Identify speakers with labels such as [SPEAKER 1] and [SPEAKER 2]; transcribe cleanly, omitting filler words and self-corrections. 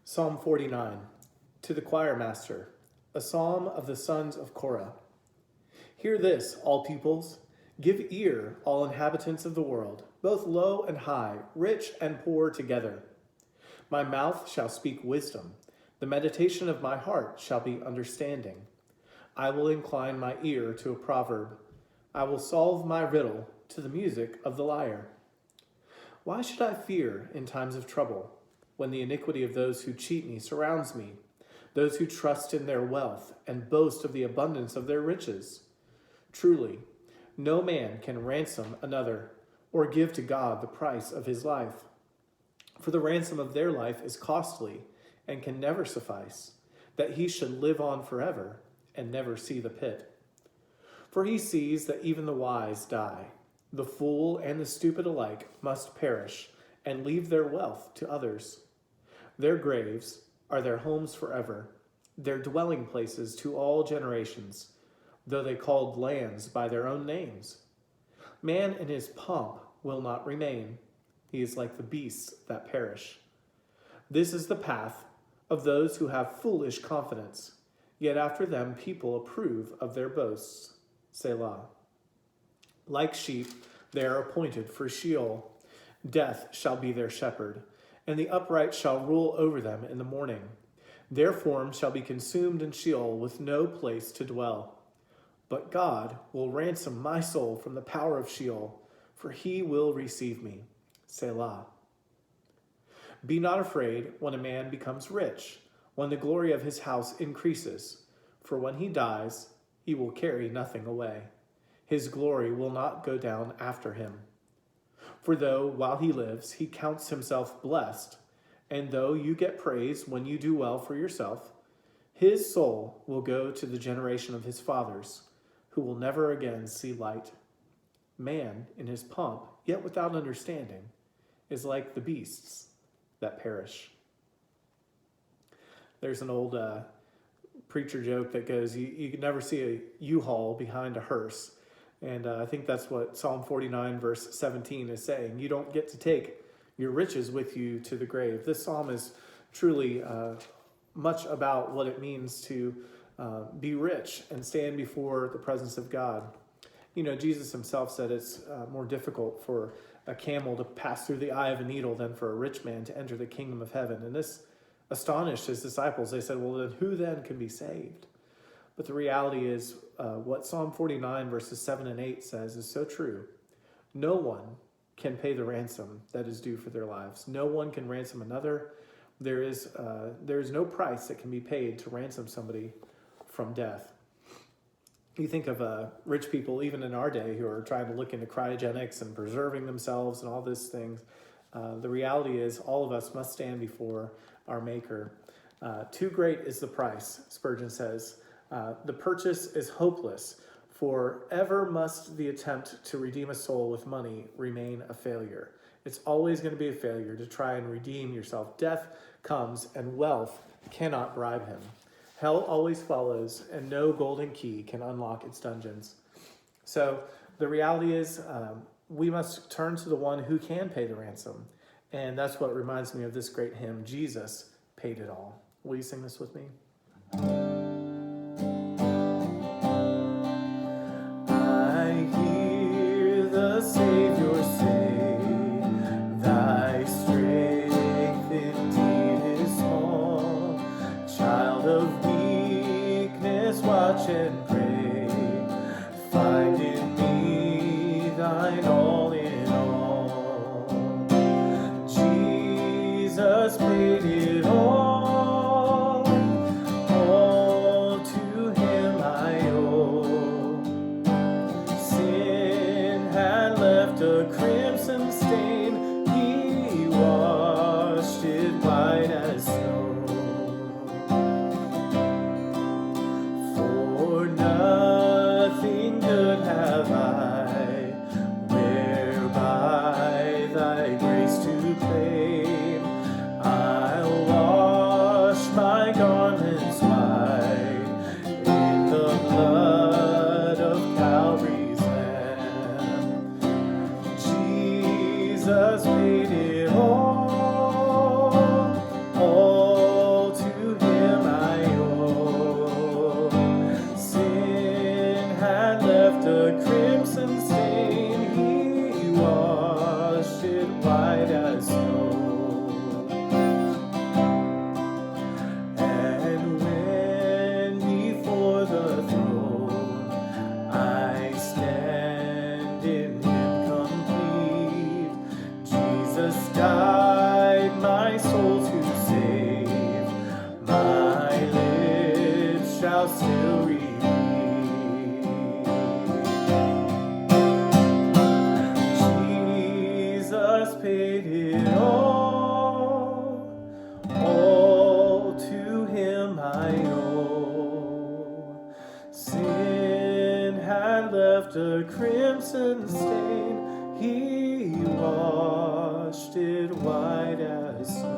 [SPEAKER 1] Psalm 49, to the choir master, a psalm of the sons of Korah. Hear this, all peoples. Give ear, all inhabitants of the world, both low and high, rich and poor together. My mouth shall speak wisdom. The meditation of my heart shall be understanding. I will incline my ear to a proverb. I will solve my riddle to the music of the lyre. Why should I fear in times of trouble, when the iniquity of those who cheat me surrounds me, those who trust in their wealth and boast of the abundance of their riches? Truly, no man can ransom another or give to God the price of his life. For the ransom of their life is costly and can never suffice, that he should live on forever and never see the pit. For he sees that even the wise die. The fool and the stupid alike must perish and leave their wealth to others. Their graves are their homes forever, their dwelling places to all generations, though they called lands by their own names. Man in his pomp will not remain. He is like the beasts that perish. This is the path of those who have foolish confidence, yet after them people approve of their boasts. Selah. Like sheep, they are appointed for Sheol. Death shall be their shepherd, and the upright shall rule over them in the morning. Their form shall be consumed in Sheol with no place to dwell. But God will ransom my soul from the power of Sheol, for he will receive me. Selah. Be not afraid when a man becomes rich, when the glory of his house increases. For when he dies, he will carry nothing away. His glory will not go down after him. For though, while he lives, he counts himself blessed, and though you get praise when you do well for yourself, his soul will go to the generation of his fathers, who will never again see light. Man, in his pomp, yet without understanding, is like the beasts that perish. There's an old preacher joke that goes, you can never see a U-Haul behind a hearse. And I think that's what Psalm 49 verse 17 is saying. You don't get to take your riches with you to the grave. This psalm is truly much about what it means to be rich and stand before the presence of God. You know, Jesus himself said it's more difficult for a camel to pass through the eye of a needle than for a rich man to enter the kingdom of heaven. And this astonished his disciples. They said, well, then who then can be saved? But the reality is what Psalm 49 verses 7 and 8 says is so true. No one can pay the ransom that is due for their lives. No one can ransom another. There is no price that can be paid to ransom somebody from death. You think of rich people, even in our day, who are trying to look into cryogenics and preserving themselves and all these things. The reality is all of us must stand before our Maker. Too great is the price, Spurgeon says. The purchase is hopeless, for ever must the attempt to redeem a soul with money remain a failure. It's always going to be a failure to try and redeem yourself. Death comes, and wealth cannot bribe him. Hell always follows, and no golden key can unlock its dungeons. So the reality is we must turn to the one who can pay the ransom. And that's what reminds me of this great hymn, Jesus Paid It All. Will you sing this with me?
[SPEAKER 2] Savior say, thy strength indeed is small. Child of weakness, watch and pray. Find in me thine all in all. Jesus paid it all. All to him I owe. Sin had left a crimson stain, he washed it white as snow. For nothing good have I, whereby thy grace to claim. I'll souls who save. My lips shall still repeat. Jesus paid it all to him I owe. Sin had left a crimson stain, he washed it white as snow.